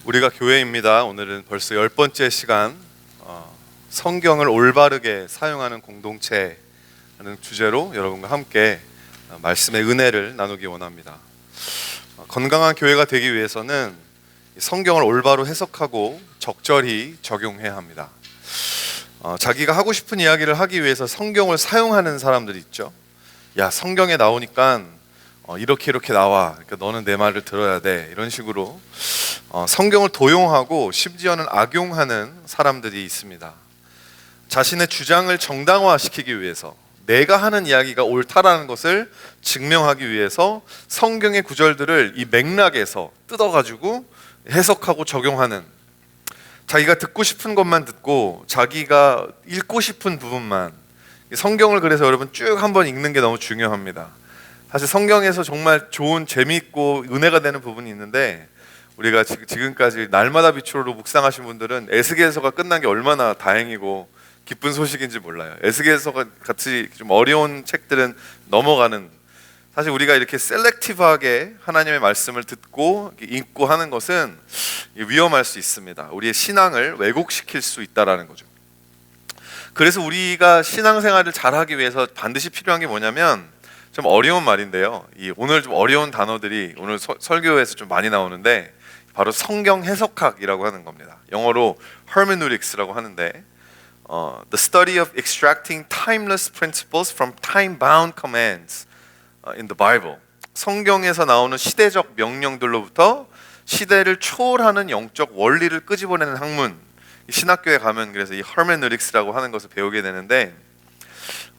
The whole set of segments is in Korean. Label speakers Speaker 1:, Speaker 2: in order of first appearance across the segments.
Speaker 1: 우리가 교회입니다. 오늘은 벌써 10번째 시간 성경을 올바르게 사용하는 공동체라는 주제로 여러분과 함께 말씀의 은혜를 나누기 원합니다. 건강한 교회가 되기 위해서는 성경을 올바로 해석하고 적절히 적용해야 합니다. 자기가 하고 싶은 이야기를 하기 위해서 성경을 사용하는 사람들이 있죠. 야, 성경에 나오니까 이렇게 나와. 그러니까 너는 내 말을 들어야 돼. 이런 식으로 성경을 도용하고 심지어는 악용하는 사람들이 있습니다. 자신의 주장을 정당화시키기 위해서, 내가 하는 이야기가 옳다라는 것을 증명하기 위해서 성경의 구절들을 이 맥락에서 뜯어가지고 해석하고 적용하는, 자기가 듣고 싶은 것만 듣고 자기가 읽고 싶은 부분만. 성경을 그래서 여러분 쭉 한번 읽는 게 너무 중요합니다. 사실 성경에서 정말 좋은, 재미있고 은혜가 되는 부분이 있는데, 우리가 지금까지 날마다 빛으로 묵상하신 분들은 에스겔서가 끝난 게 얼마나 다행이고 기쁜 소식인지 몰라요. 에스겔서가 같이 좀 어려운 책들은 넘어가는, 사실 우리가 이렇게 셀렉티브하게 하나님의 말씀을 듣고 읽고 하는 것은 위험할 수 있습니다. 우리의 신앙을 왜곡시킬 수 있다라는 거죠. 그래서 우리가 신앙생활을 잘하기 위해서 반드시 필요한 게 뭐냐면, 좀 어려운 말인데요, 오늘 좀 어려운 단어들이 오늘 설교에서 좀 많이 나오는데, 바로 성경 해석학이라고 하는 겁니다. 영어로 hermeneutics라고 하는데, the study of extracting timeless principles from time-bound commands in the Bible. 성경에서 나오는 시대적 명령들로부터 시대를 초월하는 영적 원리를 끄집어내는 학문. 신학교에 가면 그래서 이 hermeneutics라고 하는 것을 배우게 되는데,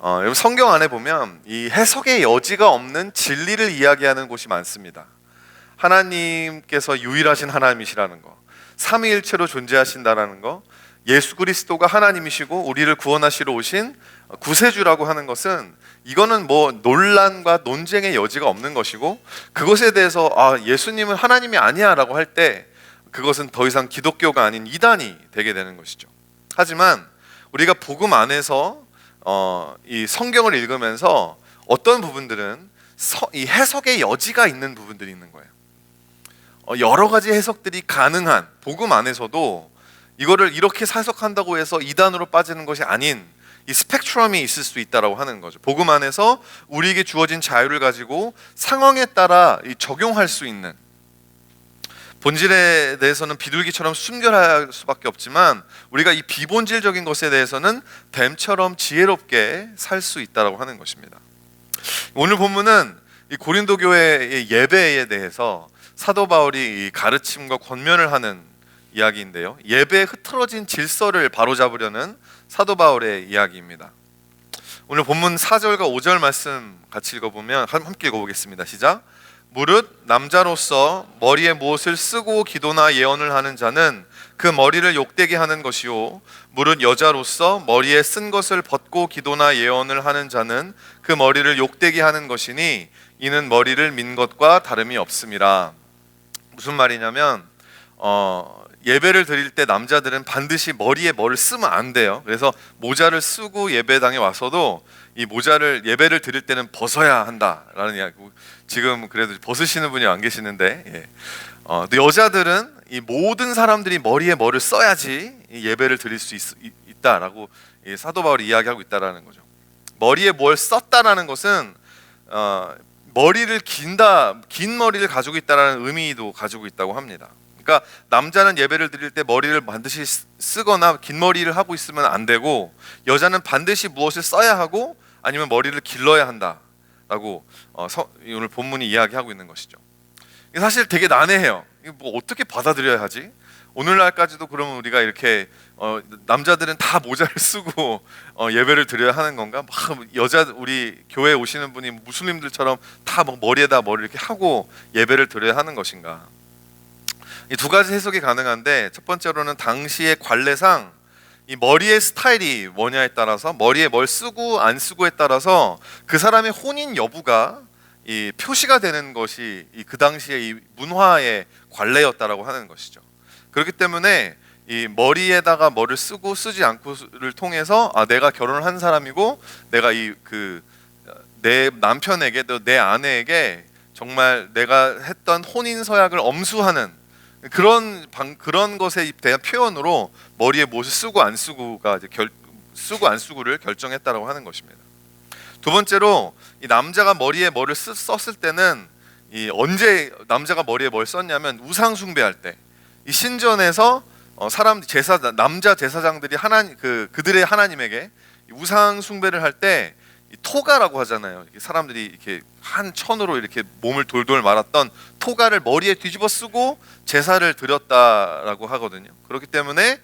Speaker 1: 여러분 성경 안에 보면 이 해석의 여지가 없는 진리를 이야기하는 곳이 많습니다. 하나님께서 유일하신 하나님이시라는 거, 삼위일체로 존재하신다라는 거, 예수 그리스도가 하나님이시고 우리를 구원하시러 오신 구세주라고 하는 것은, 이거는 뭐 논란과 논쟁의 여지가 없는 것이고, 그것에 대해서 예수님은 하나님이 아니야 라고 할 때 그것은 더 이상 기독교가 아닌 이단이 되게 되는 것이죠. 하지만 우리가 복음 안에서 이 성경을 읽으면서 어떤 부분들은 이 해석의 여지가 있는 부분들이 있는 거예요. 여러 가지 해석들이 가능한 복음 안에서도 이거를 이렇게 해석한다고 해서 이단으로 빠지는 것이 아닌 이 스펙트럼이 있을 수 있다라고 하는 거죠. 복음 안에서 우리에게 주어진 자유를 가지고 상황에 따라 적용할 수 있는, 본질에 대해서는 비둘기처럼 순결할 수밖에 없지만 우리가 이 비본질적인 것에 대해서는 뱀처럼 지혜롭게 살 수 있다라고 하는 것입니다. 오늘 본문은 이 고린도 교회의 예배에 대해서 사도 바울이 이 가르침과 권면을 하는 이야기인데요, 예배의 흐트러진 질서를 바로잡으려는 사도 바울의 이야기입니다. 오늘 본문 4절과 5절 말씀 같이 읽어보면, 함께 읽어보겠습니다. 시작. 무릇 남자로서 머리에 무엇을 쓰고 기도나 예언을 하는 자는 그 머리를 욕되게 하는 것이요, 무릇 여자로서 머리에 쓴 것을 벗고 기도나 예언을 하는 자는 그 머리를 욕되게 하는 것이니 이는 머리를 민 것과 다름이 없음이라. 무슨 말이냐면 예배를 드릴 때 남자들은 반드시 머리에 뭐를 쓰면 안 돼요. 그래서 모자를 쓰고 예배당에 와서도 이 모자를 예배를 드릴 때는 벗어야 한다라는 이야기. 지금 그래도 벗으시는 분이 안 계시는데, 또 여자들은 이 모든 사람들이 머리에 뭐를 써야지 이 예배를 드릴 수 있다라고 사도 바울이 이야기하고 있다라는 거죠. 머리에 뭘 썼다라는 것은 머리를 긴 머리를 가지고 있다라는 의미도 가지고 있다고 합니다. 그러니까 남자는 예배를 드릴 때 머리를 반드시 쓰거나 긴 머리를 하고 있으면 안 되고, 여자는 반드시 무엇을 써야 하고 아니면 머리를 길러야 한다라고 오늘 본문이 이야기하고 있는 것이죠. 사실 되게 난해해요. 이거 뭐 어떻게 받아들여야 하지? 오늘날까지도 그러면 우리가 이렇게 남자들은 다 모자를 쓰고 예배를 드려야 하는 건가? 막 우리 교회에 오시는 분이 무슬림들처럼 다 머리에다 머리를 이렇게 하고 예배를 드려야 하는 것인가? 이 두 가지 해석이 가능한데, 첫 번째로는 당시의 관례상 이 머리의 스타일이 뭐냐에 따라서, 머리에 뭘 쓰고 안 쓰고에 따라서 그 사람의 혼인 여부가 이 표시가 되는 것이 그 당시의 이 문화의 관례였다라고 하는 것이죠. 그렇기 때문에 이 머리에다가 뭐를 쓰고 쓰지 않고를 통해서 내가 결혼을 한 사람이고 내가 내 남편에게 또 내 아내에게 정말 내가 했던 혼인 서약을 엄수하는 그런 것에 대한 표현으로 머리에 무엇을 쓰고 안 쓰고가 쓰고 안 쓰고를 결정했다라고 하는 것입니다. 두 번째로 이 남자가 머리에 뭐를 썼을 때는 언제 남자가 머리에 뭘 썼냐면 우상 숭배할 때 이 신전에서 남자 제사장들이 그들의 하나님에게 우상 숭배를 할 때 토가라고 하잖아요. 사람들이 이렇게 한 천으로 이렇게 몸을 돌돌 말았던 토가를 머리에 뒤집어 쓰고 제사를 드렸다라고 하거든요. 그렇기 때문에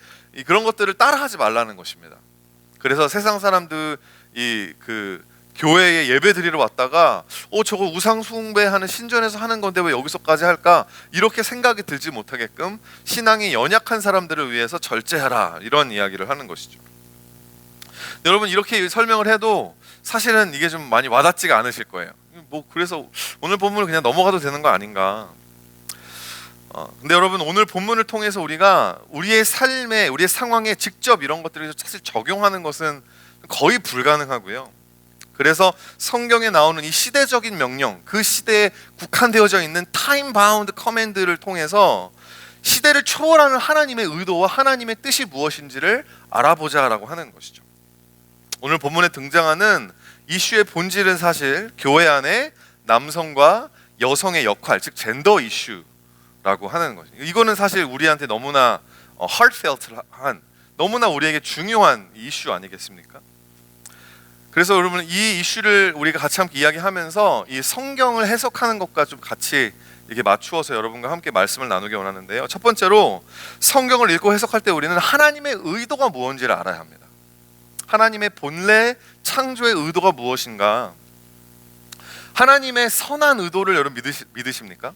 Speaker 1: 그런 것들을 따라하지 말라는 것입니다. 그래서 세상 사람들이 교회에 예배 드리러 왔다가 저거 우상 숭배하는 신전에서 하는 건데 왜 여기서까지 할까? 이렇게 생각이 들지 못하게끔 신앙이 연약한 사람들을 위해서 절제하라, 이런 이야기를 하는 것이죠. 여러분, 이렇게 설명을 해도 사실은 이게 좀 많이 와닿지가 않으실 거예요. 그래서 오늘 본문을 그냥 넘어가도 되는 거 아닌가? 근데 여러분, 오늘 본문을 통해서 우리가 우리의 삶에, 우리의 상황에 직접 이런 것들을 사실 적용하는 것은 거의 불가능하고요. 그래서 성경에 나오는 이 시대적인 명령, 그 시대에 국한되어져 있는 타임 바운드 커맨드를 통해서 시대를 초월하는 하나님의 의도와 하나님의 뜻이 무엇인지를 알아보자라고 하는 것이죠. 오늘 본문에 등장하는 이슈의 본질은 사실 교회 안에 남성과 여성의 역할, 즉 젠더 이슈라고 하는 것이죠. 이거는 사실 우리한테 너무나 heartfelt한, 너무나 우리에게 중요한 이슈 아니겠습니까? 그래서 여러분, 이 이슈를 우리가 같이 함께 이야기하면서 이 성경을 해석하는 것과 좀 같이 이렇게 맞추어서 여러분과 함께 말씀을 나누기 원하는데요. 첫 번째로, 성경을 읽고 해석할 때 우리는 하나님의 의도가 무엇인지를 알아야 합니다. 하나님의 본래 창조의 의도가 무엇인가? 하나님의 선한 의도를 여러분 믿으십니까?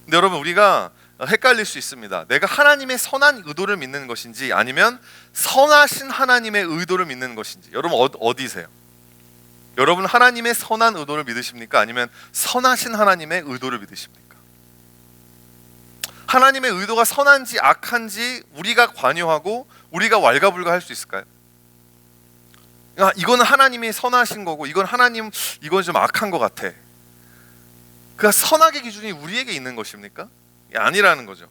Speaker 1: 근데 여러분, 우리가 헷갈릴 수 있습니다. 내가 하나님의 선한 의도를 믿는 것인지 아니면 선하신 하나님의 의도를 믿는 것인지. 여러분, 어디세요? 여러분, 하나님의 선한 의도를 믿으십니까? 아니면 선하신 하나님의 의도를 믿으십니까? 하나님의 의도가 선한지 악한지 우리가 관여하고 우리가 왈가불가할 수 있을까요? 이거는 하나님이 선하신 거고 이건 좀 악한 것 같아. 그 선악의 기준이 우리에게 있는 것입니까? 아니라는 거죠.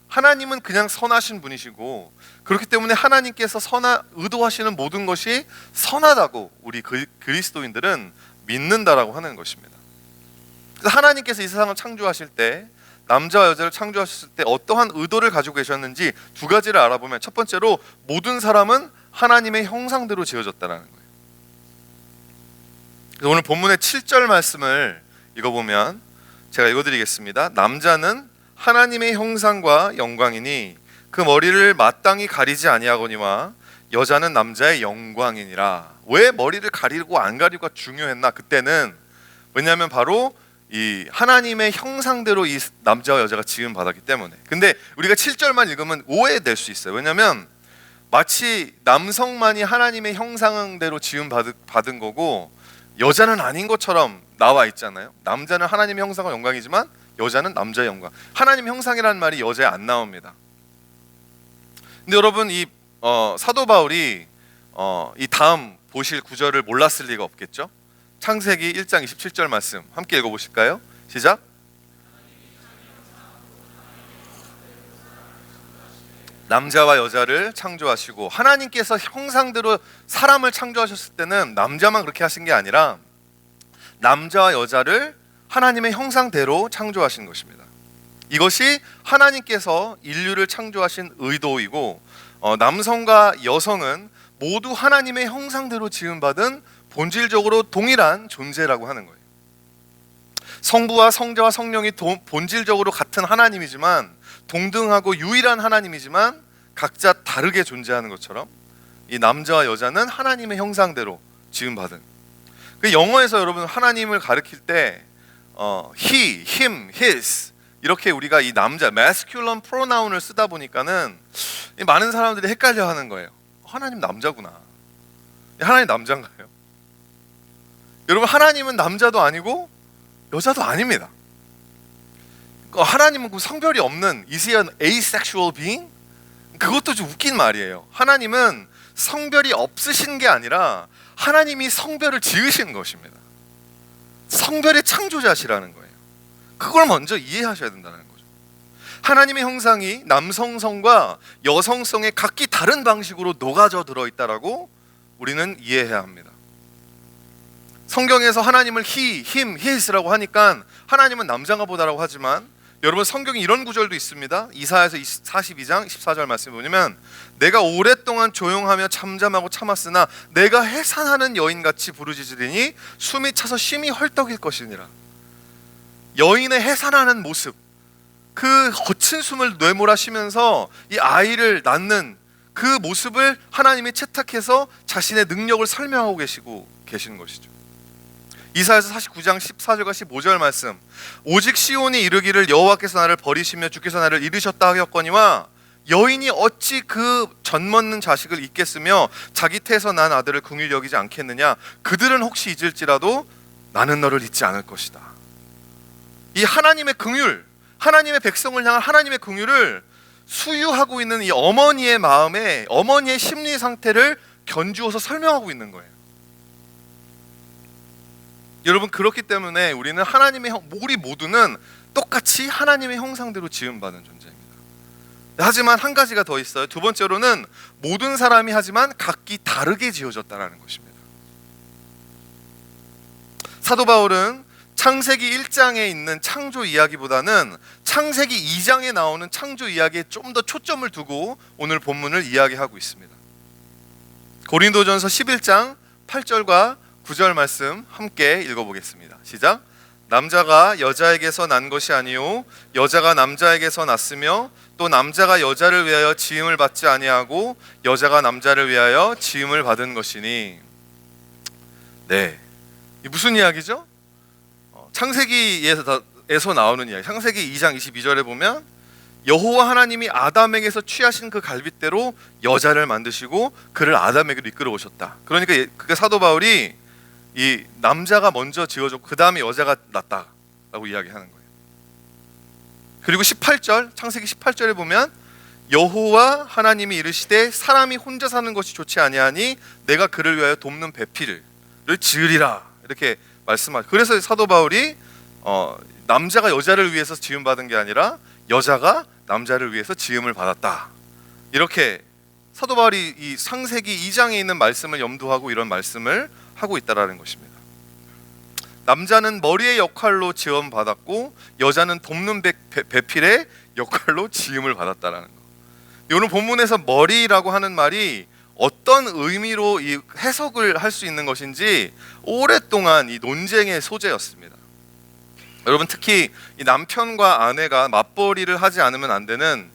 Speaker 1: 하나님은 그냥 선하신 분이시고, 그렇기 때문에 하나님께서 의도하시는 모든 것이 선하다고 우리 그리스도인들은 믿는다라고 하는 것입니다. 그래서 하나님께서 이 세상을 창조하실 때, 남자와 여자를 창조하셨을 때 어떠한 의도를 가지고 계셨는지 두 가지를 알아보면, 첫 번째로 모든 사람은 하나님의 형상대로 지어졌다는 거예요. 그래서 오늘 본문의 7절 말씀을 읽어보면, 제가 읽어드리겠습니다. 남자는 하나님의 형상과 영광이니 그 머리를 마땅히 가리지 아니하거니와 여자는 남자의 영광이니라. 왜 머리를 가리고 안 가리고가 중요했나? 그때는 왜냐하면 바로 이 하나님의 형상대로 이 남자와 여자가 지음 받았기 때문에. 근데 우리가 7절만 읽으면 오해될 수 있어요. 왜냐하면 마치 남성만이 하나님의 형상대로 지음 받은 거고 여자는 아닌 것처럼 나와 있잖아요. 남자는 하나님의 형상과 영광이지만 여자는 남자의 영광. 하나님 형상이라는 말이 여자에 안 나옵니다. 근데 여러분, 이 사도 바울이 이 다음 보실 구절을 몰랐을 리가 없겠죠? 창세기 1장 27절 말씀 함께 읽어보실까요? 시작. 남자와 여자를 창조하시고, 하나님께서 형상대로 사람을 창조하셨을 때는 남자만 그렇게 하신 게 아니라 남자와 여자를 하나님의 형상대로 창조하신 것입니다. 이것이 하나님께서 인류를 창조하신 의도이고, 남성과 여성은 모두 하나님의 형상대로 지음받은 본질적으로 동일한 존재라고 하는 거예요. 성부와 성자와 성령이 본질적으로 같은 하나님이지만, 동등하고 유일한 하나님이지만 각자 다르게 존재하는 것처럼 이 남자와 여자는 하나님의 형상대로 지음받은. 그 영어에서 여러분, 하나님을 가리킬 때 he, him, his 이렇게 우리가 이 남자 masculine pronoun을 쓰다 보니까는 많은 사람들이 헷갈려하는 거예요. 하나님 남자구나. 하나님 남자인가요? 여러분, 하나님은 남자도 아니고 여자도 아닙니다. 하나님은 그 성별이 없는, is he an asexual being? 그것도 좀 웃긴 말이에요. 하나님은 성별이 없으신 게 아니라 하나님이 성별을 지으신 것입니다. 성별의 창조자시라는 거예요. 그걸 먼저 이해하셔야 된다는 거죠. 하나님의 형상이 남성성과 여성성의 각기 다른 방식으로 녹아져 들어있다라고 우리는 이해해야 합니다. 성경에서 하나님을 he, him, his라고 하니까 하나님은 남자가 보다라고 하지만 여러분 성경에 이런 구절도 있습니다. 이사야서 42장 14절 말씀을 보면 내가 오랫동안 조용하며 잠잠하고 참았으나 내가 해산하는 여인같이 부르짖으리니 숨이 차서 심히 헐떡일 것이니라. 여인의 해산하는 모습, 그 거친 숨을 내몰아쉬면서 이 아이를 낳는 그 모습을 하나님이 채택해서 자신의 능력을 설명하고 계시는 것이죠. 이사야서 49장 14절과 15절 말씀, 오직 시온이 이르기를 여호와께서 나를 버리시며 주께서 나를 잃으셨다 하였거니와 여인이 어찌 그 젖먹는 자식을 잊겠으며 자기 태에서 난 아들을 긍휼히 여기지 않겠느냐. 그들은 혹시 잊을지라도 나는 너를 잊지 않을 것이다. 이 하나님의 긍휼, 하나님의 백성을 향한 하나님의 긍휼을 수유하고 있는 이 어머니의 마음에, 어머니의 심리 상태를 견주어서 설명하고 있는 거예요. 여러분, 그렇기 때문에 우리는 우리 모두는 똑같이 하나님의 형상대로 지음받은 존재입니다. 하지만 한 가지가 더 있어요. 두 번째로는 모든 사람이 하지만 각기 다르게 지어졌다는 것입니다. 사도 바울은 창세기 1장에 있는 창조 이야기보다는 창세기 2장에 나오는 창조 이야기에 좀 더 초점을 두고 오늘 본문을 이야기하고 있습니다. 고린도전서 11장 8절과 9절 말씀 함께 읽어보겠습니다. 시작. 남자가 여자에게서 난 것이 아니요 여자가 남자에게서 났으며 또 남자가 여자를 위하여 지음을 받지 아니하고 여자가 남자를 위하여 지음을 받은 것이니. 네, 무슨 이야기죠? 창세기에서 나오는 이야기. 창세기 2장 22절에 보면 여호와 하나님이 아담에게서 취하신 그 갈빗대로 여자를 만드시고 그를 아담에게로 이끌어 오셨다. 그러니까 그 사도 바울이 이 남자가 먼저 지어졌고 그 다음에 여자가 났다라고 이야기하는 거예요. 그리고 18절, 창세기 18절에 보면 여호와 하나님이 이르시되 사람이 혼자 사는 것이 좋지 아니하니 내가 그를 위하여 돕는 배필을 지으리라 이렇게 말씀하죠. 그래서 사도 바울이 남자가 여자를 위해서 지음받은 게 아니라 여자가 남자를 위해서 지음을 받았다, 이렇게 사도 바울이 이 창세기 2장에 있는 말씀을 염두하고 이런 말씀을 하고 있다라는 것입니다. 남자는 머리의 역할로 지음 받았고 여자는 돕는 배필의 역할로 지음을 받았다라는 거. 오늘 본문에서 머리라고 하는 말이 어떤 의미로 이 해석을 할 수 있는 것인지 오랫동안 이 논쟁의 소재였습니다. 여러분, 특히 이 남편과 아내가 맞벌이를 하지 않으면 안 되는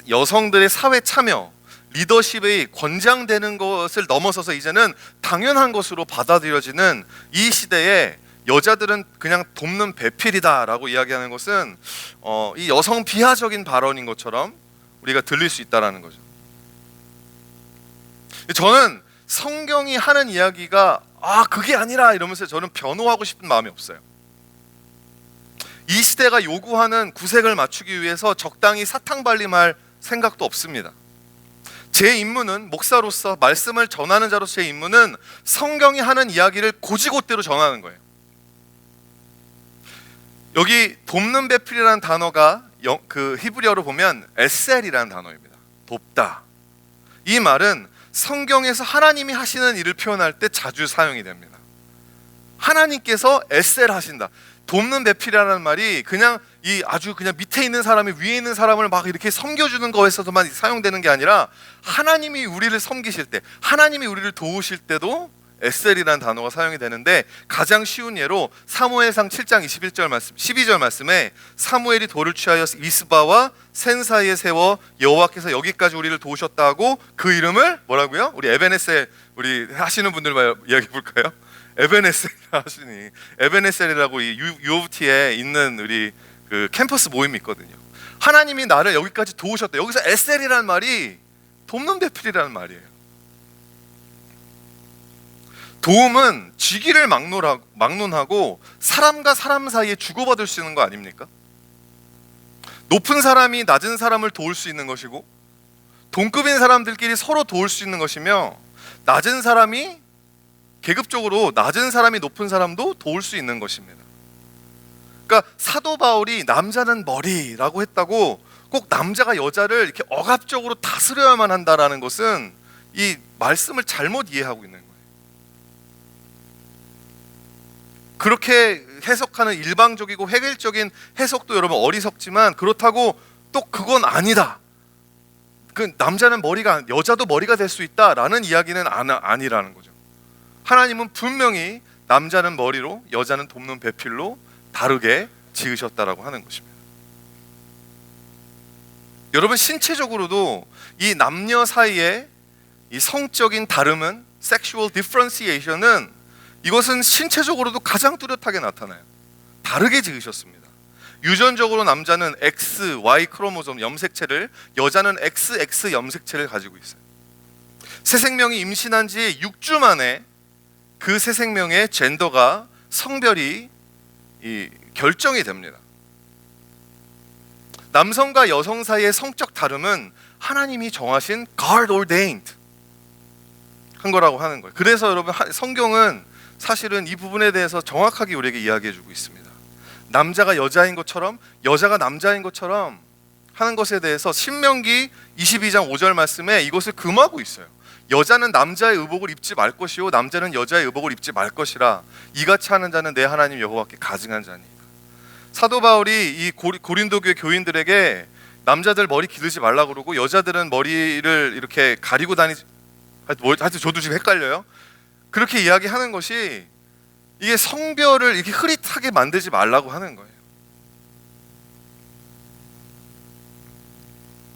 Speaker 1: 여성들의 사회 참여, 리더십이 권장되는 것을 넘어서서 이제는 당연한 것으로 받아들여지는 이 시대에 여자들은 그냥 돕는 배필이다라고 이야기하는 것은 이 여성 비하적인 발언인 것처럼 우리가 들릴 수 있다라는 거죠. 저는 성경이 하는 이야기가 그게 아니라 이러면서 저는 변호하고 싶은 마음이 없어요. 이 시대가 요구하는 구색을 맞추기 위해서 적당히 사탕발림할 생각도 없습니다. 제 임무는, 목사로서 말씀을 전하는 자로서 제 임무는 성경이 하는 이야기를 고지곳대로 전하는 거예요. 여기 돕는 배필이라는 단어가 그 히브리어로 보면 에셀이라는 단어입니다. 돕다. 이 말은 성경에서 하나님이 하시는 일을 표현할 때 자주 사용이 됩니다. 하나님께서 에셀 하신다. 돕는 배필이라는 말이 그냥 아주 그냥 밑에 있는 사람이 위에 있는 사람을 막 이렇게 섬겨주는 거에서도만 사용되는 게 아니라 하나님이 우리를 섬기실 때, 하나님이 우리를 도우실 때도 에셀이라는 단어가 사용이 되는데, 가장 쉬운 예로 사무엘상 7장 21절 말씀, 12절 말씀에 사무엘이 돌을 취하여 미스바와 센 사이에 세워 여호와께서 여기까지 우리를 도우셨다 하고 그 이름을 뭐라고요? 우리 에베네셀, 우리 하시는 분들 이야기해 볼까요? 에베네셀 하시니, 에베네셀이라고 이 UOT에 있는 우리 그 캠퍼스 모임이 있거든요. 하나님이 나를 여기까지 도우셨다. 여기서 에셀이라는 말이 돕는 배필이라는 말이에요. 도움은 쥐기를 막론하고 사람과 사람 사이에 주고받을 수 있는 거 아닙니까? 높은 사람이 낮은 사람을 도울 수 있는 것이고, 동급인 사람들끼리 서로 도울 수 있는 것이며, 낮은 사람이 계급적으로 낮은 사람이 높은 사람도 도울 수 있는 것입니다. 그러니까 사도 바울이 남자는 머리라고 했다고 꼭 남자가 여자를 이렇게 억압적으로 다스려야만 한다라는 것은 이 말씀을 잘못 이해하고 있는 거예요. 그렇게 해석하는 일방적이고 획일적인 해석도 여러분 어리석지만, 그렇다고 또 그건 아니다, 그 남자는 머리가 여자도 머리가 될 수 있다라는 이야기는 아니라는 거죠. 하나님은 분명히 남자는 머리로 여자는 돕는 배필로 다르게 지으셨다라고 하는 것입니다. 여러분, 신체적으로도 이 남녀 사이의 이 성적인 다름은, sexual differentiation은, 이것은 신체적으로도 가장 뚜렷하게 나타나요. 다르게 지으셨습니다. 유전적으로 남자는 X, Y 크로모솜 염색체를, 여자는 XX 염색체를 가지고 있어요. 새 생명이 임신한 지 6주 만에 그 새 생명의 젠더가, 성별이 결정이 됩니다. 남성과 여성 사이의 성적 다름은 하나님이 정하신 God ordained 한 거라고 하는 거예요. 그래서 여러분, 성경은 사실은 이 부분에 대해서 정확하게 우리에게 이야기해 주고 있습니다. 남자가 여자인 것처럼 여자가 남자인 것처럼 하는 것에 대해서 신명기 22장 5절 말씀에 이것을 금하고 있어요. 여자는 남자의 의복을 입지 말 것이요 남자는 여자의 의복을 입지 말 것이라. 이같이 하는 자는 내 하나님 여호와께 가증한 자니이다. 사도 바울이 이 고린도 교회 교인들에게 남자들 머리 기르지 말라 그러고 여자들은 머리를 이렇게 가리고 하여튼 저도 지금 헷갈려요. 그렇게 이야기하는 것이, 이게 성별을 이렇게 흐릿하게 만들지 말라고 하는 거예요.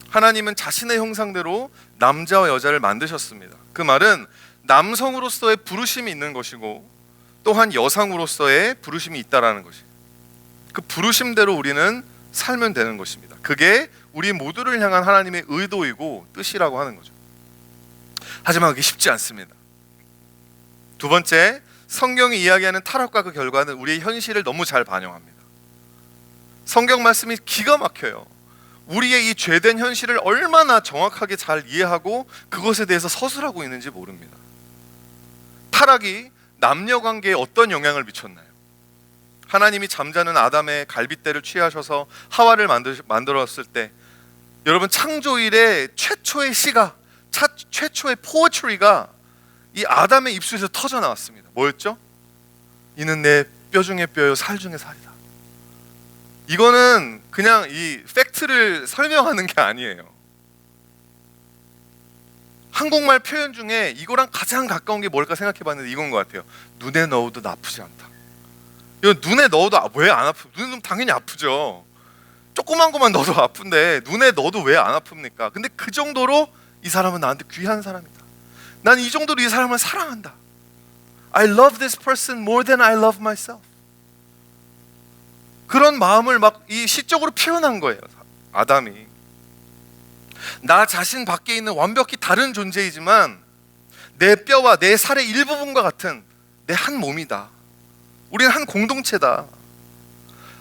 Speaker 1: 하나님은 자신의 형상대로 남자와 여자를 만드셨습니다. 그 말은 남성으로서의 부르심이 있는 것이고, 또한 여성으로서의 부르심이 있다라는 것이에요. 그 부르심대로 우리는 살면 되는 것입니다. 그게 우리 모두를 향한 하나님의 의도이고 뜻이라고 하는 거죠. 하지만 그게 쉽지 않습니다. 두 번째, 성경이 이야기하는 타락과 그 결과는 우리의 현실을 너무 잘 반영합니다. 성경 말씀이 기가 막혀요. 우리의 이 죄된 현실을 얼마나 정확하게 잘 이해하고 그것에 대해서 서술하고 있는지 모릅니다. 타락이 남녀 관계에 어떤 영향을 미쳤나요? 하나님이 잠자는 아담의 갈빗대를 취하셔서 하와를 만들었을 때, 여러분, 창조일의 최초의 시가, 최초의 포에트리가 이 아담의 입술에서 터져 나왔습니다. 뭐였죠? 이는 내 뼈 중에 뼈요 살 중에 살이다. 이거는 그냥 이 팩트를 설명하는 게 아니에요. 한국말 표현 중에 이거랑 가장 가까운 게 뭘까 생각해 봤는데 이건 것 같아요. 눈에 넣어도 나쁘지 않다. 이거 눈에 넣어도 왜 안 아프? 눈은 당연히 아프죠. 조그만 것만 넣어도 아픈데 눈에 넣어도 왜 안 아픕니까? 근데 그 정도로 이 사람은 나한테 귀한 사람이다. 난 이 정도로 이 사람을 사랑한다. I love this person more than I love myself. 그런 마음을 막 이 시적으로 표현한 거예요. 아담이. 나 자신 밖에 있는 완벽히 다른 존재이지만 내 뼈와 내 살의 일부분과 같은 내 한 몸이다. 우리는 한 공동체다.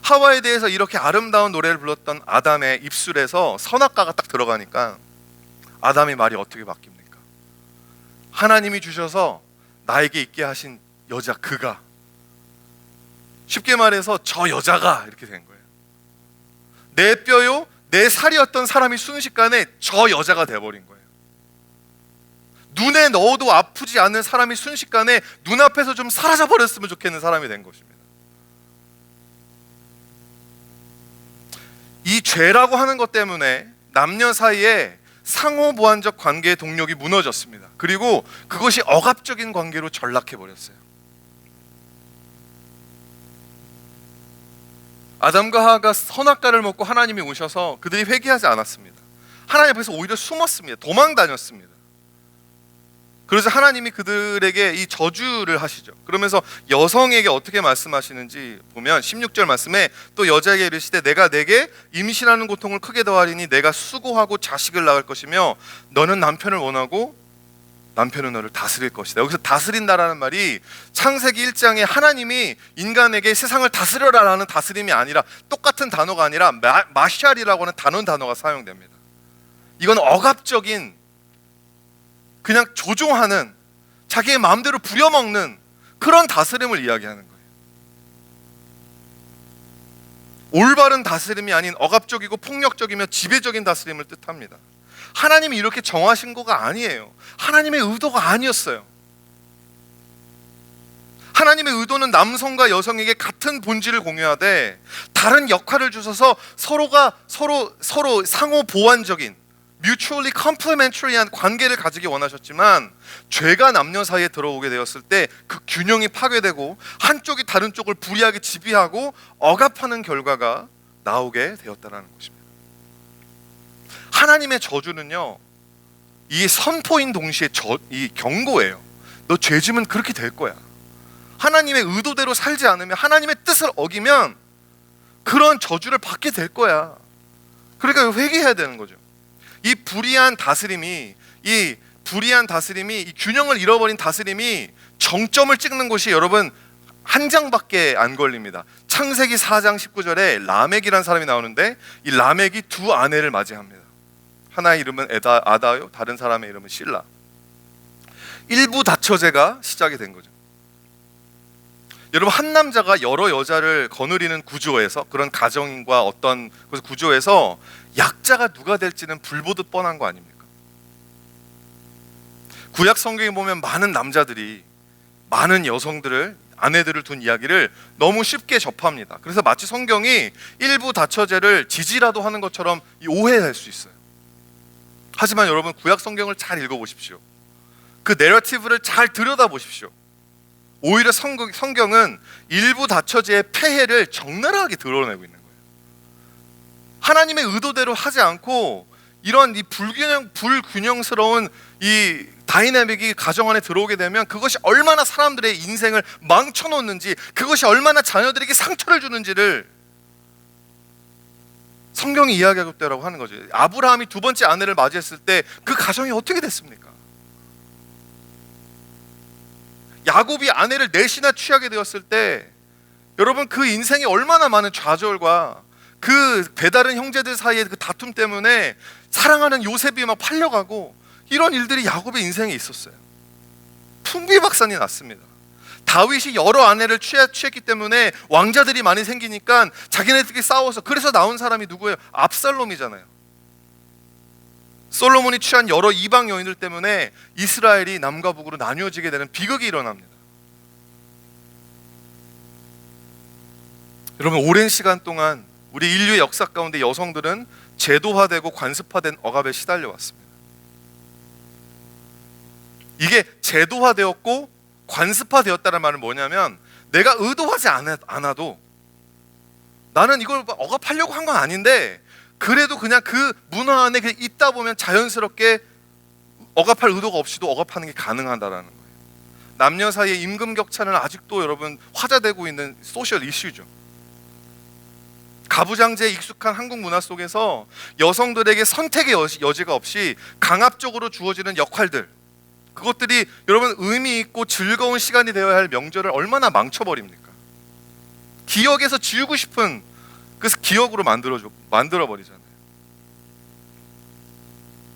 Speaker 1: 하와에 대해서 이렇게 아름다운 노래를 불렀던 아담의 입술에서 선악과가 딱 들어가니까 아담의 말이 어떻게 바뀝니까? 하나님이 주셔서 나에게 있게 하신 여자, 그가, 쉽게 말해서 저 여자가 이렇게 된 거예요. 내 뼈요 내 살이었던 사람이 순식간에 저 여자가 돼버린 거예요. 눈에 넣어도 아프지 않은 사람이 순식간에 눈앞에서 좀 사라져버렸으면 좋겠는 사람이 된 것입니다. 이 죄라고 하는 것 때문에 남녀 사이에 상호보완적 관계의 동력이 무너졌습니다. 그리고 그것이 억압적인 관계로 전락해버렸어요. 아담과 하와가 선악과를 먹고 하나님이 오셔서 그들이 회개하지 않았습니다. 하나님 앞에서 오히려 숨었습니다. 도망 다녔습니다. 그래서 하나님이 그들에게 이 저주를 하시죠. 그러면서 여성에게 어떻게 말씀하시는지 보면 16절 말씀에 또 여자에게 이르시되 내가 내게 임신하는 고통을 크게 더하리니 내가 수고하고 자식을 낳을 것이며 너는 남편을 원하고 남편은 너를 다스릴 것이다. 여기서 다스린다라는 말이 창세기 1장에 하나님이 인간에게 세상을 다스려라라는 다스림이 아니라, 똑같은 단어가 아니라 마샬이라고 하는 단어가 사용됩니다. 이건 억압적인, 그냥 조종하는, 자기의 마음대로 부려먹는 그런 다스림을 이야기하는 거예요. 올바른 다스림이 아닌 억압적이고 폭력적이며 지배적인 다스림을 뜻합니다. 하나님이 이렇게 정하신 거가 아니에요. 하나님의 의도가 아니었어요. 하나님의 의도는 남성과 여성에게 같은 본질을 공유하되 다른 역할을 주셔서 서로 상호 보완적인 mutually complementary한 관계를 가지기 원하셨지만, 죄가 남녀 사이에 들어오게 되었을 때 그 균형이 파괴되고 한쪽이 다른 쪽을 불의하게 지배하고 억압하는 결과가 나오게 되었다는 것입니다. 하나님의 저주는요, 이 선포인 동시에 이 경고예요. 너 죄지면 그렇게 될 거야. 하나님의 의도대로 살지 않으면, 하나님의 뜻을 어기면 그런 저주를 받게 될 거야. 그러니까 회개해야 되는 거죠. 이 불의한 다스림이, 이 균형을 잃어버린 다스림이 정점을 찍는 곳이 여러분 한 장밖에 안 걸립니다. 창세기 4장 19절에 라멕이라는 사람이 나오는데, 이 라멕이 두 아내를 맞이합니다. 하나의 이름은 아다요, 다른 사람의 이름은 실라. 일부 다처제가 시작이 된 거죠. 여러분, 한 남자가 여러 여자를 거느리는 구조에서, 그런 가정과 어떤 구조에서 약자가 누가 될지는 불보듯 뻔한 거 아닙니까? 구약 성경에 보면 많은 남자들이 많은 여성들을, 아내들을 둔 이야기를 너무 쉽게 접합니다. 그래서 마치 성경이 일부 다처제를 지지라도 하는 것처럼 오해할 수 있어요. 하지만 여러분, 구약 성경을 잘 읽어보십시오. 그 내러티브를 잘 들여다보십시오. 오히려 성경은 일부 다처제의 폐해를 적나라하게 드러내고 있는 거예요. 하나님의 의도대로 하지 않고 이런 이 불균형스러운 이 다이내믹이 가정 안에 들어오게 되면 그것이 얼마나 사람들의 인생을 망쳐놓는지, 그것이 얼마나 자녀들에게 상처를 주는지를 성경이 이야기하고 있다고 하는 거죠. 아브라함이 두 번째 아내를 맞이했을 때 그 가정이 어떻게 됐습니까? 야곱이 아내를 넷이나 취하게 되었을 때 여러분, 그 인생에 얼마나 많은 좌절과 그 배다른 형제들 사이의 그 다툼 때문에 사랑하는 요셉이 막 팔려가고, 이런 일들이 야곱의 인생에 있었어요. 풍비박산이 났습니다. 다윗이 여러 아내를 취했기 때문에 왕자들이 많이 생기니까 자기네들끼리 싸워서, 그래서 나온 사람이 누구예요? 압살롬이잖아요. 솔로몬이 취한 여러 이방 여인들 때문에 이스라엘이 남과 북으로 나뉘어지게 되는 비극이 일어납니다. 여러분, 오랜 시간 동안 우리 인류의 역사 가운데 여성들은 제도화되고 관습화된 억압에 시달려 왔습니다. 이게 제도화되었고 관습화되었다는 말은 뭐냐면, 내가 의도하지 않아도, 나는 이걸 억압하려고 한 건 아닌데 그래도 그냥 그 문화 안에 있다 보면 자연스럽게 억압할 의도가 없이도 억압하는 게 가능하다라는 거예요. 남녀 사이의 임금 격차는 아직도 여러분 화제되고 있는 소셜 이슈죠. 가부장제에 익숙한 한국 문화 속에서 여성들에게 선택의 여지가 없이 강압적으로 주어지는 역할들, 그것들이 여러분 의미 있고 즐거운 시간이 되어야 할 명절을 얼마나 망쳐버립니까? 기억에서 지우고 싶은, 그래서 기억으로 만들어버리잖아요.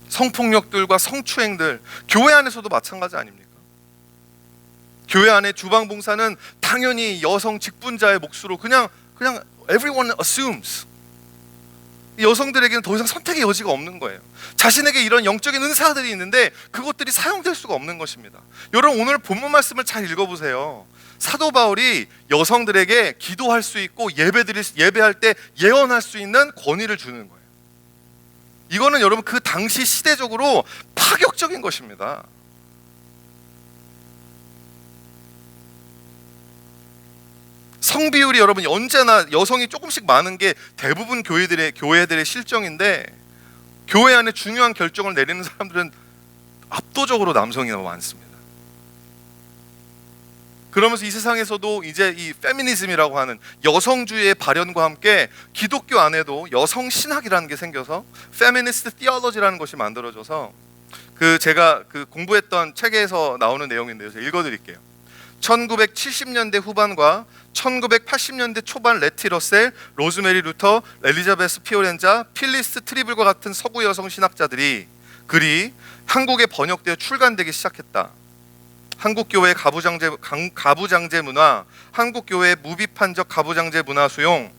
Speaker 1: 성폭력들과 성추행들, 교회 안에서도 마찬가지 아닙니까? 교회 안에 주방 봉사는 당연히 여성 직분자의 몫으로 그냥 everyone assumes. 여성들에게는 더 이상 선택의 여지가 없는 거예요. 자신에게 이런 영적인 은사들이 있는데 그것들이 사용될 수가 없는 것입니다. 여러분, 오늘 본문 말씀을 잘 읽어보세요. 사도 바울이 여성들에게 기도할 수 있고 예배할 때 예언할 수 있는 권위를 주는 거예요. 이거는 여러분 그 당시 시대적으로 파격적인 것입니다. 성비율이 여러분 언제나 여성이 조금씩 많은 게 대부분 교회들의 실정인데, 교회 안에 중요한 결정을 내리는 사람들은 압도적으로 남성이 너무 많습니다. 그러면서 이 세상에서도 이제 이 페미니즘이라고 하는 여성주의의 발현과 함께 기독교 안에도 여성 신학이라는 게 생겨서 페미니스트 티올로지라는 것이 만들어져서, 제가 공부했던 책에서 나오는 내용인데요. 제가 읽어드릴게요. 1970년대 후반과 1980년대 초반 레티 러셀, 로즈메리 루터, 엘리자베스 피오렌자, 필리스 트리블과 같은 서구 여성 신학자들이 글이 한국에 번역되어 출간되기 시작했다. 한국교회 가부장제 문화, 한국교회 무비판적 가부장제 문화 수용,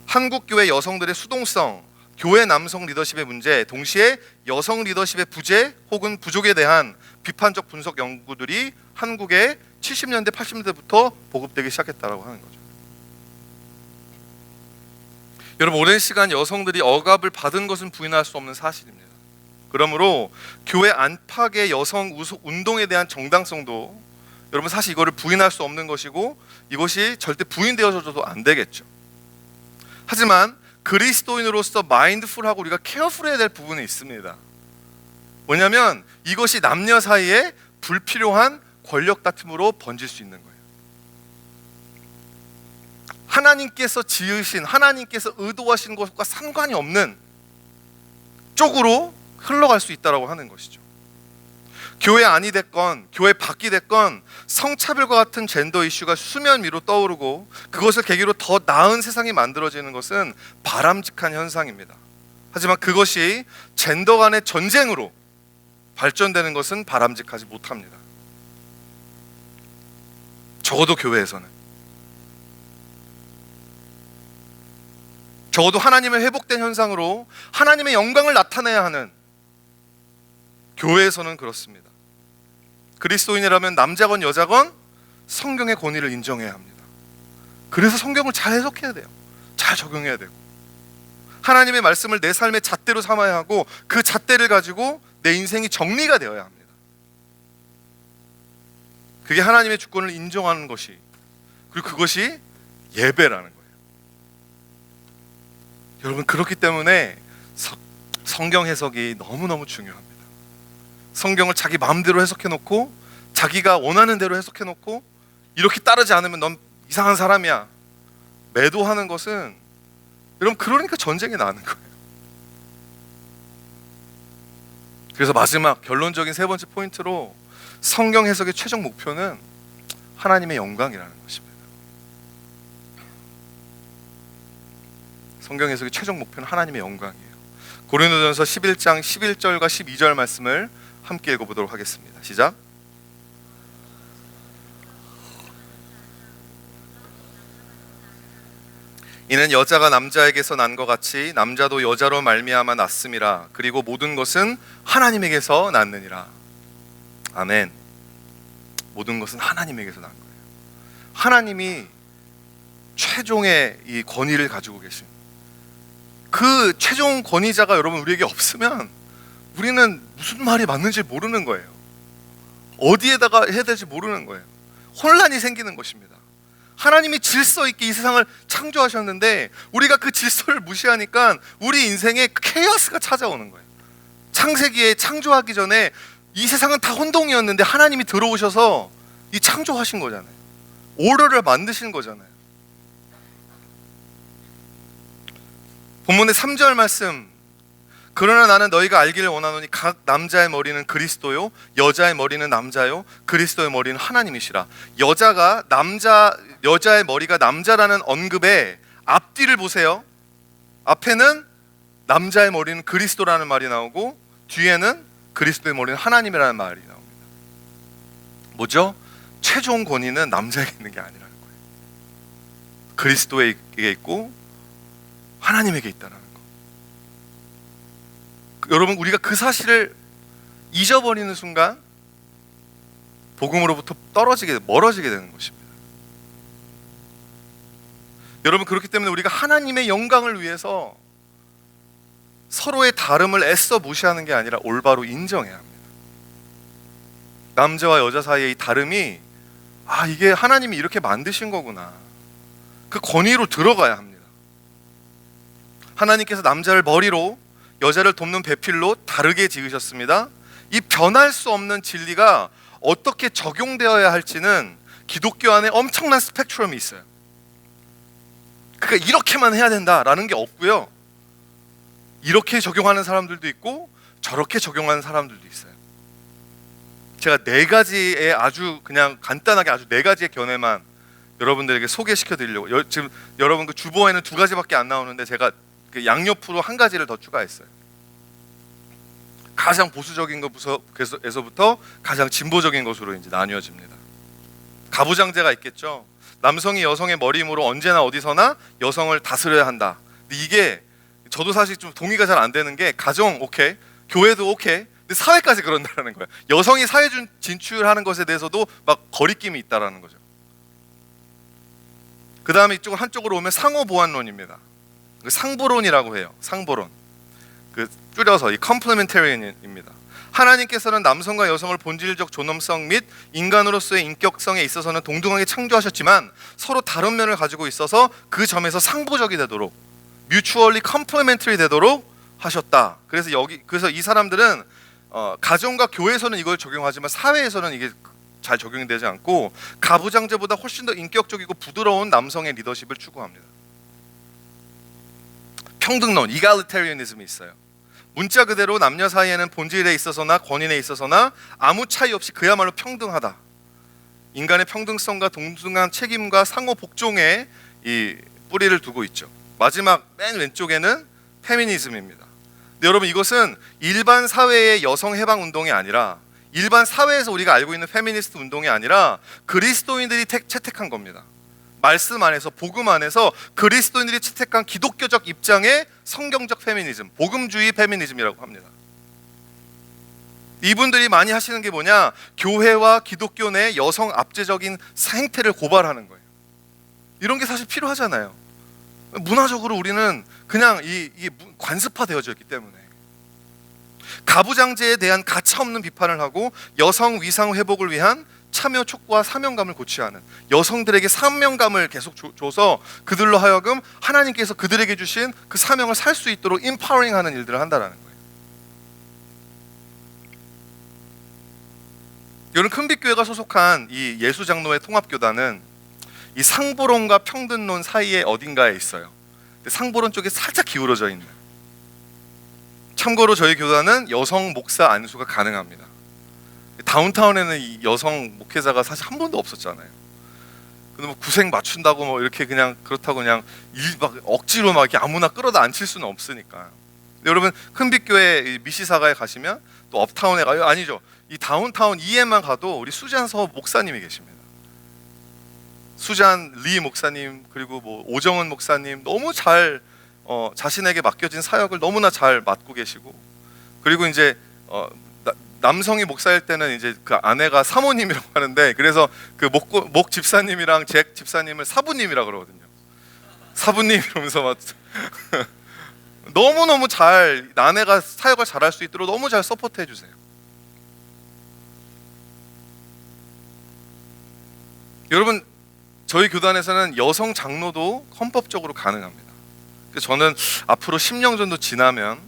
Speaker 1: 한국교회 여성들의 수동성, 교회 남성 리더십의 문제, 동시에 여성 리더십의 부재 혹은 부족에 대한 비판적 분석 연구들이 한국에 70년대, 80년대부터 보급되기 시작했다고 하는 거죠. 여러분, 오랜 시간 여성들이 억압을 받은 것은 부인할 수 없는 사실입니다. 그러므로 교회 안팎의 여성 운동에 대한 정당성도 여러분 사실 이거를 부인할 수 없는 것이고 이것이 절대 부인되어져도 안 되겠죠. 하지만 그리스도인으로서 마인드풀하고 우리가 케어풀해야 될 부분이 있습니다. 뭐냐면 이것이 남녀 사이에 불필요한 권력 다툼으로 번질 수 있는 거예요. 하나님께서 지으신, 하나님께서 의도하신 것과 상관이 없는 쪽으로 흘러갈 수 있다고 하는 것이죠. 교회 안이 됐건 교회 밖이 됐건 성차별과 같은 젠더 이슈가 수면 위로 떠오르고 그것을 계기로 더 나은 세상이 만들어지는 것은 바람직한 현상입니다. 하지만 그것이 젠더 간의 전쟁으로 발전되는 것은 바람직하지 못합니다. 적어도 교회에서는, 적어도 하나님의 회복된 현상으로 하나님의 영광을 나타내야 하는 교회에서는 그렇습니다. 그리스도인이라면 남자건 여자건 성경의 권위를 인정해야 합니다. 그래서 성경을 잘 해석해야 돼요. 잘 적용해야 되고 하나님의 말씀을 내 삶의 잣대로 삼아야 하고 그 잣대를 가지고 내 인생이 정리가 되어야 합니다. 그게 하나님의 주권을 인정하는 것이, 그리고 그것이 예배라는 거예요. 여러분, 그렇기 때문에 성경 해석이 너무너무 중요합니다. 성경을 자기 마음대로 해석해놓고 자기가 원하는 대로 해석해놓고 이렇게 따르지 않으면 넌 이상한 사람이야 매도하는 것은, 여러분, 그러니까 전쟁이 나는 거예요. 그래서 마지막 결론적인 세 번째 포인트로 성경 해석의 최종 목표는 하나님의 영광이라는 것입니다. 성경 해석의 최종 목표는 하나님의 영광이에요. 고린도전서 11장 11절과 12절 말씀을 함께 읽어보도록 하겠습니다. 시작. 이는 여자가 남자에게서 난 것 같이 남자도 여자로 말미암아 났음이라. 그리고 모든 것은 하나님에게서 났느니라. 아멘. 모든 것은 하나님에게서 난 거예요. 하나님이 최종의 이 권위를 가지고 계신 그 최종 권위자가 여러분 우리에게 없으면 우리는 무슨 말이 맞는지 모르는 거예요. 어디에다가 해야 될지 모르는 거예요. 혼란이 생기는 것입니다. 하나님이 질서 있게 이 세상을 창조하셨는데 우리가 그 질서를 무시하니까 우리 인생에 케이오스가 찾아오는 거예요. 창세기에 창조하기 전에 이 세상은 다 혼동이었는데 하나님이 들어오셔서 이 창조하신 거잖아요. 오더를 만드신 거잖아요. 본문의 3절 말씀, 그러나 나는 너희가 알기를 원하노니 각 남자의 머리는 그리스도요 여자의 머리는 남자요 그리스도의 머리는 하나님이시라. 여자의 머리가 남자라는 언급의 앞뒤를 보세요. 앞에는 남자의 머리는 그리스도라는 말이 나오고 뒤에는 그리스도의 머리는 하나님이라는 말이 나옵니다. 뭐죠? 최종 권위는 남자에게 있는 게 아니라는 거예요. 그리스도에게 있고 하나님에게 있다는 거. 여러분, 우리가 그 사실을 잊어버리는 순간 복음으로부터 멀어지게 되는 것입니다. 여러분, 그렇기 때문에 우리가 하나님의 영광을 위해서 서로의 다름을 애써 무시하는 게 아니라 올바로 인정해야 합니다. 남자와 여자 사이의 이 다름이 이게 하나님이 이렇게 만드신 거구나, 그 권위로 들어가야 합니다. 하나님께서 남자를 머리로 여자를 돕는 배필로 다르게 지으셨습니다. 이 변할 수 없는 진리가 어떻게 적용되어야 할지는 기독교 안에 엄청난 스펙트럼이 있어요. 그러니까 이렇게만 해야 된다라는 게 없고요, 이렇게 적용하는 사람들도 있고 저렇게 적용하는 사람들도 있어요.
Speaker 2: 제가 네 가지의 아주 그냥 간단하게 아주 네 가지의 견해만 여러분들에게 소개시켜 드리려고. 지금 여러분 그 주보에는 두 가지밖에 안 나오는데 제가 그 양옆으로 한 가지를 더 추가했어요. 가장 보수적인 것에서부터 가장 진보적인 것으로 이제 나뉘어집니다. 가부장제가 있겠죠. 남성이 여성의 머리 힘으로 언제나 어디서나 여성을 다스려야 한다. 근데 이게 저도 사실 좀 동의가 잘 안 되는 게, 가정 오케이, 교회도 오케이, 근데 사회까지 그런다라는 거예요. 여성이 사회 진출하는 것에 대해서도 막 거리낌이 있다라는 거죠. 그 다음에 이쪽 한쪽으로 오면 상호보완론입니다. 상보론이라고 해요. 상보론. 그 줄여서 이 컴플레멘터리언입니다. 하나님께서는 남성과 여성을 본질적 존엄성 및 인간으로서의 인격성에 있어서는 동등하게 창조하셨지만 서로 다른 면을 가지고 있어서 그 점에서 상보적이 되도록, 뮤추얼리 컴플레멘터리 되도록 하셨다. 그래서 이 사람들은 가정과 교회에서는 이걸 적용하지만 사회에서는 이게 잘 적용이 되지 않고 가부장제보다 훨씬 더 인격적이고 부드러운 남성의 리더십을 추구합니다. 평등론, 이갈리테리아니즘이 있어요. 문자 그대로 남녀 사이에는 본질에 있어서나 권위에 있어서나 아무 차이 없이 그야말로 평등하다. 인간의 평등성과 동등한 책임과 상호 복종에 이 뿌리를 두고 있죠. 마지막 맨 왼쪽에는 페미니즘입니다. 근데 여러분, 이것은 일반 사회의 여성 해방 운동이 아니라, 일반 사회에서 우리가 알고 있는 페미니스트 운동이 아니라 그리스도인들이 채택한 겁니다. 말씀 안에서, 복음 안에서 그리스도인들이 채택한 기독교적 입장의 성경적 페미니즘, 복음주의 페미니즘이라고 합니다. 이분들이 많이 하시는 게 뭐냐? 교회와 기독교 내 여성 압제적인 행태를 고발하는 거예요. 이런 게 사실 필요하잖아요. 문화적으로 우리는 그냥 이게 관습화되어져 있기 때문에. 가부장제에 대한 가차없는 비판을 하고 여성 위상 회복을 위한 참여 촉구와 사명감을 고취하는, 여성들에게 사명감을 계속 줘서 그들로 하여금 하나님께서 그들에게 주신 그 사명을 살 수 있도록 인파워링하는 일들을 한다는 거예요. 여러분, 큰빛교회가 소속한 이 예수장로회 통합교단은 이 상보론과 평등론 사이에 어딘가에 있어요. 상보론 쪽에 살짝 기울어져 있는. 참고로 저희 교단은 여성 목사 안수가 가능합니다. 다운타운에는 이 여성 목회자가 사실 한 번도 없었잖아요. 근데 뭐 구색 맞춘다고 뭐 이렇게 그냥 그렇다고 그냥 막 억지로 막 이렇게 아무나 끌어다 앉힐 수는 없으니까. 여러분, 큰빛교회 미시사가에 가시면, 또 업타운에 가요, 아니죠, 이 다운타운 이에만 가도 우리 수잔 서 목사님이 계십니다. 수잔 리 목사님, 그리고 뭐 오정은 목사님, 너무 잘 자신에게 맡겨진 사역을 너무나 잘 맡고 계시고, 그리고 이제 남성이 목사일 때는 이제 그 아내가 사모님이라고 하는데, 그래서 그 목 집사님이랑 잭 집사님을 사부님이라고 그러거든요. 사부님 이러면서 막 너무너무 잘, 아내가 사역을 잘할 수 있도록 너무 잘 서포트해 주세요. 여러분, 저희 교단에서는 여성 장로도 헌법적으로 가능합니다. 그래서 저는 앞으로 10년 정도 지나면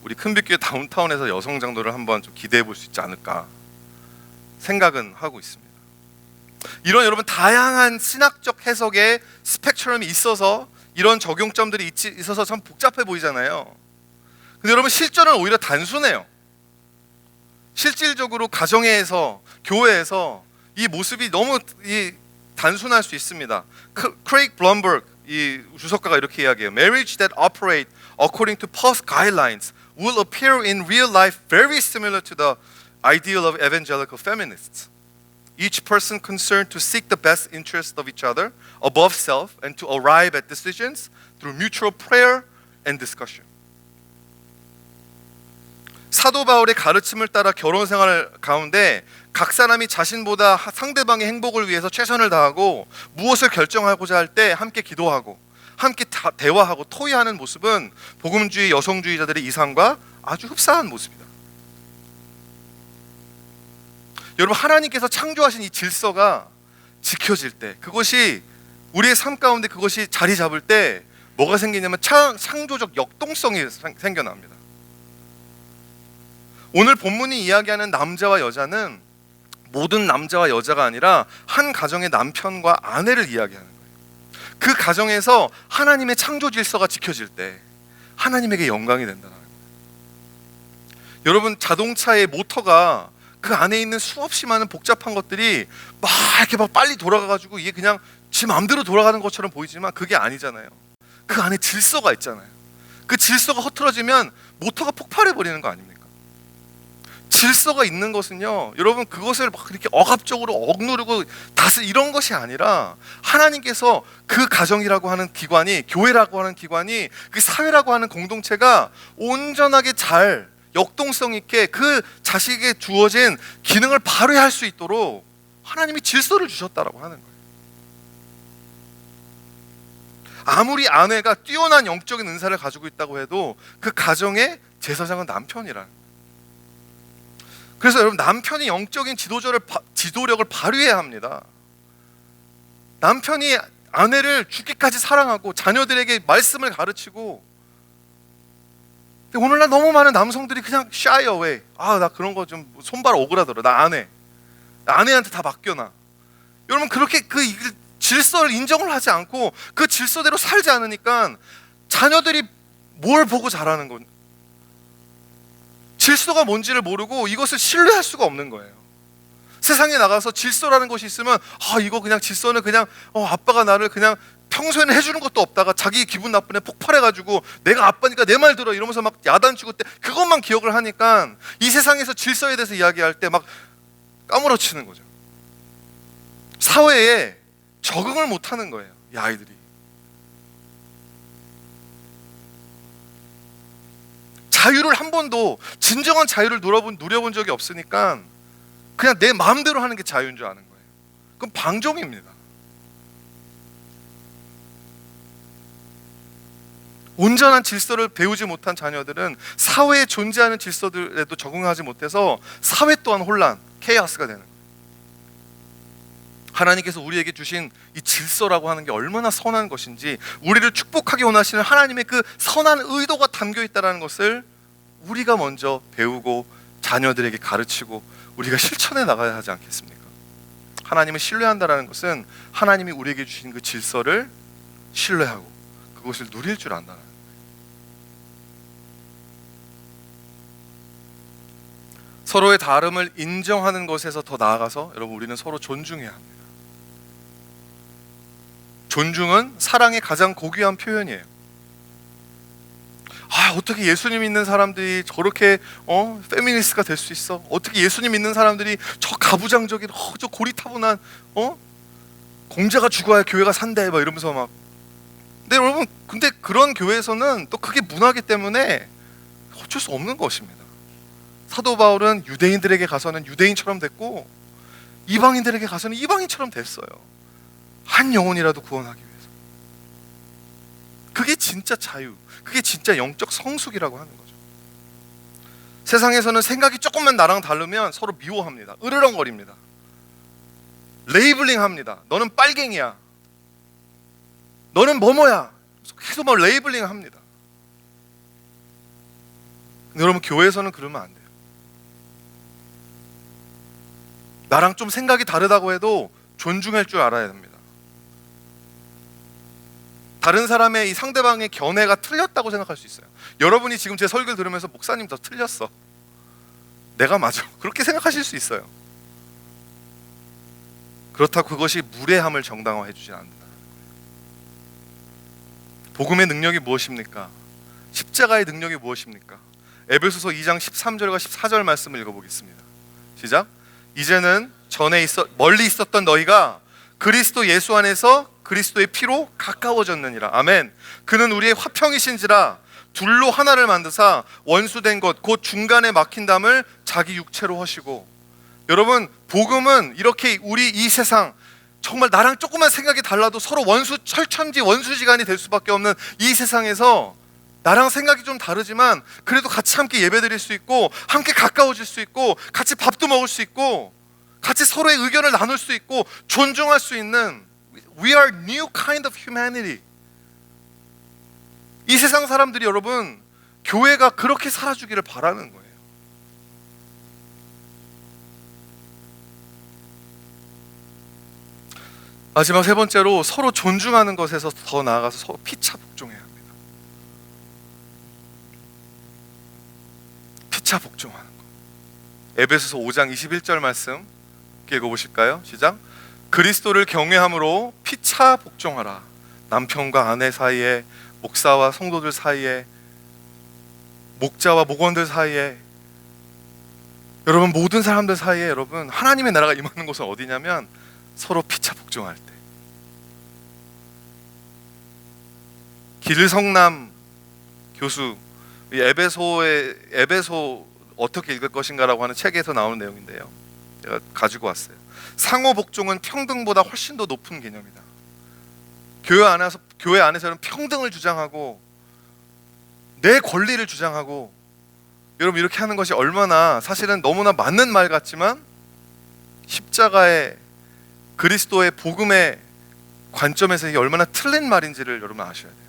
Speaker 2: 우리 큰빛교회 다운타운에서 여성 장로를 한번 좀 기대해 볼 수 있지 않을까 생각은 하고 있습니다. 이런 여러분 다양한 신학적 해석의 스펙트럼이 있어서 이런 적용점들이 있어서 참 복잡해 보이잖아요. 근데 여러분, 실전은 오히려 단순해요. 실질적으로 가정에서, 교회에서 이 모습이 너무 단순할 수 있습니다. 크레이크 블럼버그 이 주석가가 이렇게 이야기해요. Marriage that operate according to past guidelines will appear in real life very similar to the ideal of evangelical feminists. Each person concerned to seek the best interest of each other above self and to arrive at decisions through mutual prayer and discussion. 사도 바울의 가르침을 따라 결혼 생활 가운데 각 사람이 자신보다 상대방의 행복을 위해서 최선을 다하고 무엇을 결정하고자 할 때 함께 기도하고 함께 대화하고 토의하는 모습은 복음주의 여성주의자들의 이상과 아주 흡사한 모습이다. 여러분, 하나님께서 창조하신 이 질서가 지켜질 때, 그것이 우리의 삶 가운데 그것이 자리 잡을 때 뭐가 생기냐면 창조적 역동성이 생겨납니다. 오늘 본문이 이야기하는 남자와 여자는 모든 남자와 여자가 아니라 한 가정의 남편과 아내를 이야기하는 거예요. 그 가정에서 하나님의 창조 질서가 지켜질 때 하나님에게 영광이 된다는 거예요. 여러분, 자동차의 모터가 그 안에 있는 수없이 많은 복잡한 것들이 막 이렇게 막 빨리 돌아가가지고 이게 그냥 지 마음대로 돌아가는 것처럼 보이지만 그게 아니잖아요. 그 안에 질서가 있잖아요. 그 질서가 흐트러지면 모터가 폭발해 버리는 거 아닙니까? 질서가 있는 것은요, 여러분, 그것을 막 이렇게 억압적으로 억누르고 이런 것이 아니라 하나님께서 그 가정이라고 하는 기관이, 교회라고 하는 기관이, 그 사회라고 하는 공동체가 온전하게 잘 역동성 있게 그 자식에게 주어진 기능을 발휘할 수 있도록 하나님이 질서를 주셨다라고 하는 거예요. 아무리 아내가 뛰어난 영적인 은사를 가지고 있다고 해도 그 가정의 제사장은 남편이라는 거예요. 그래서 여러분, 남편이 영적인 지도력을 발휘해야 합니다. 남편이 아내를 죽기까지 사랑하고 자녀들에게 말씀을 가르치고. 근데 오늘날 너무 많은 남성들이 그냥 shy away. 나 그런 거 좀 손발 오그라들어. 나 아내한테 다 맡겨놔. 여러분, 그렇게 그 질서를 인정을 하지 않고 그 질서대로 살지 않으니까 자녀들이 뭘 보고 자라는 건, 질서가 뭔지를 모르고 이것을 신뢰할 수가 없는 거예요. 세상에 나가서 질서라는 것이 있으면 이거 그냥 질서는 그냥 아빠가 나를 그냥 평소에는 해주는 것도 없다가 자기 기분 나쁘네 폭발해가지고 내가 아빠니까 내 말 들어 이러면서 막 야단치고 그것만 기억을 하니까 이 세상에서 질서에 대해서 이야기할 때 막 까무러치는 거죠. 사회에 적응을 못하는 거예요, 이 아이들이. 자유를 한 번도, 진정한 자유를 누려본 적이 없으니까 그냥 내 마음대로 하는 게 자유인 줄 아는 거예요. 그건 방종입니다. 온전한 질서를 배우지 못한 자녀들은 사회에 존재하는 질서들에도 적응하지 못해서 사회 또한 혼란, 케이오스가 되는 거예요. 하나님께서 우리에게 주신 이 질서라고 하는 게 얼마나 선한 것인지, 우리를 축복하기 원하시는 하나님의 그 선한 의도가 담겨 있다는 것을 우리가 먼저 배우고 자녀들에게 가르치고 우리가 실천해 나가야 하지 않겠습니까? 하나님을 신뢰한다는 것은 하나님이 우리에게 주신 그 질서를 신뢰하고 그것을 누릴 줄 안다는 거예요. 서로의 다름을 인정하는 것에서 더 나아가서 여러분, 우리는 서로 존중해야 합니다. 존중은 사랑의 가장 고귀한 표현이에요. 어떻게 예수님 믿는 사람들이 저렇게 페미니스트가 될 수 있어? 어떻게 예수님 믿는 사람들이 저 가부장적인 저 고리타분한 공자가 죽어야 교회가 산대 막 이러면서 막. 근데 여러분, 근데 그런 교회에서는 또 그게 문화기 때문에 어쩔 수 없는 것입니다. 사도 바울은 유대인들에게 가서는 유대인처럼 됐고 이방인들에게 가서는 이방인처럼 됐어요. 한 영혼이라도 구원하기 위해서. 그게 진짜 자유, 그게 진짜 영적 성숙이라고 하는 거죠. 세상에서는 생각이 조금만 나랑 다르면 서로 미워합니다. 으르렁거립니다. 레이블링합니다. 너는 빨갱이야, 너는 뭐뭐야, 계속 막 레이블링합니다. 근데 여러분, 교회에서는 그러면 안 돼요. 나랑 좀 생각이 다르다고 해도 존중할 줄 알아야 합니다. 다른 사람의 이 상대방의 견해가 틀렸다고 생각할 수 있어요. 여러분이 지금 제 설교를 들으면서 목사님 저 틀렸어, 내가 맞아, 그렇게 생각하실 수 있어요. 그렇다고 그것이 무례함을 정당화해 주지 않는다. 복음의 능력이 무엇입니까? 십자가의 능력이 무엇입니까? 에베소서 2장 13절과 14절 말씀을 읽어보겠습니다. 시작. 이제는 전에 멀리 있었던 너희가 그리스도 예수 안에서 그리스도의 피로 가까워졌느니라. 아멘. 그는 우리의 화평이신지라 둘로 하나를 만드사 원수된 것 곧 중간에 막힌 담을 자기 육체로 하시고. 여러분, 복음은 이렇게 우리 이 세상, 정말 나랑 조금만 생각이 달라도 서로 철천지 원수지간이 될 수밖에 없는 이 세상에서 나랑 생각이 좀 다르지만 그래도 같이 함께 예배드릴 수 있고 함께 가까워질 수 있고 같이 밥도 먹을 수 있고 같이 서로의 의견을 나눌 수 있고 존중할 수 있는, We are new kind of humanity. 이 세상 사람들이 여러분, 교회가 그렇게 살아주기를 바라는 거예요. 마지막 세 번째로, 서로 존중하는 것에서 더 나아가서 서로 피차 복종해야 합니다. 피차 복종하는 것. 에베소서 5장 21절 말씀 읽어보실까요? 시작. 그리스도를 경외함으로 피차 복종하라. 남편과 아내 사이에, 목사와 성도들 사이에, 목자와 목원들 사이에, 여러분 모든 사람들 사이에 여러분 하나님의 나라가 임하는 곳은 어디냐면 서로 피차 복종할 때. 길성남 교수 이 에베소 어떻게 읽을 것인가라고 하는 책에서 나오는 내용인데요. 제가 가지고 왔어요. 상호 복종은 평등보다 훨씬 더 높은 개념이다. 교회 안에서는 평등을 주장하고 내 권리를 주장하고, 여러분 이렇게 하는 것이 얼마나 사실은 너무나 맞는 말 같지만 십자가의 그리스도의 복음의 관점에서 이게 얼마나 틀린 말인지를 여러분 아셔야 돼요.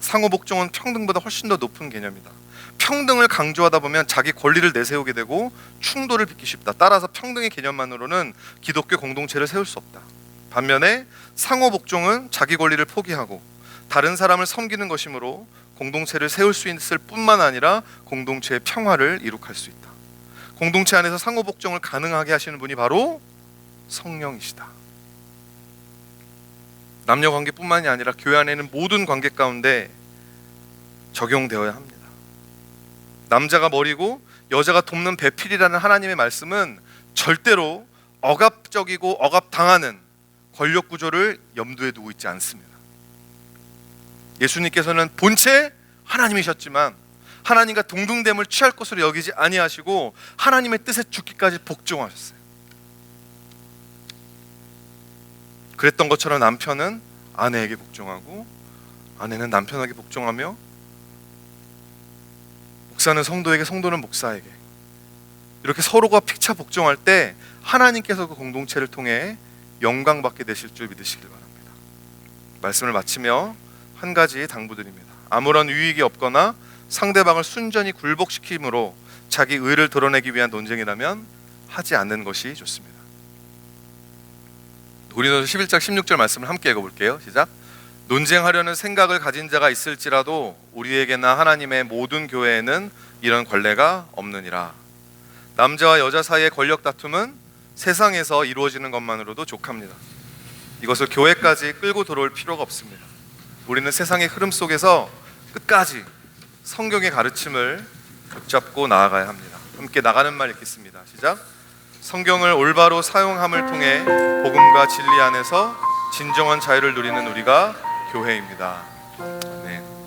Speaker 2: 상호 복종은 평등보다 훨씬 더 높은 개념이다. 평등을 강조하다 보면 자기 권리를 내세우게 되고 충돌을 빚기 쉽다. 따라서 평등의 개념만으로는 기독교 공동체를 세울 수 없다. 반면에 상호 복종은 자기 권리를 포기하고 다른 사람을 섬기는 것이므로 공동체를 세울 수 있을 뿐만 아니라 공동체의 평화를 이룩할 수 있다. 공동체 안에서 상호 복종을 가능하게 하시는 분이 바로 성령이시다. 남녀 관계뿐만이 아니라 교회 안에 있는 모든 관계 가운데 적용되어야 합니다. 남자가 머리고 여자가 돕는 배필이라는 하나님의 말씀은 절대로 억압적이고 억압당하는 권력 구조를 염두에 두고 있지 않습니다. 예수님께서는 본체 하나님이셨지만 하나님과 동등됨을 취할 것으로 여기지 아니하시고 하나님의 뜻에 죽기까지 복종하셨어요. 그랬던 것처럼 남편은 아내에게 복종하고 아내는 남편에게 복종하며 목사는 성도에게, 성도는 목사에게, 이렇게 서로가 피차 복종할 때 하나님께서 그 공동체를 통해 영광받게 되실 줄 믿으시길 바랍니다. 말씀을 마치며 한 가지 당부드립니다. 아무런 유익이 없거나 상대방을 순전히 굴복시킴으로 자기 의를 드러내기 위한 논쟁이라면 하지 않는 것이 좋습니다. 고린도서 11장 16절 말씀을 함께 읽어볼게요. 시작. 논쟁하려는 생각을 가진 자가 있을지라도 우리에게나 하나님의 모든 교회에는 이런 관례가 없느니라. 남자와 여자 사이의 권력 다툼은 세상에서 이루어지는 것만으로도 족합니다. 이것을 교회까지 끌고 들어올 필요가 없습니다. 우리는 세상의 흐름 속에서 끝까지 성경의 가르침을 붙잡고 나아가야 합니다. 함께 나가는 말 읽겠습니다. 시작. 성경을 올바로 사용함을 통해 복음과 진리 안에서 진정한 자유를 누리는 우리가 교회입니다. 아멘.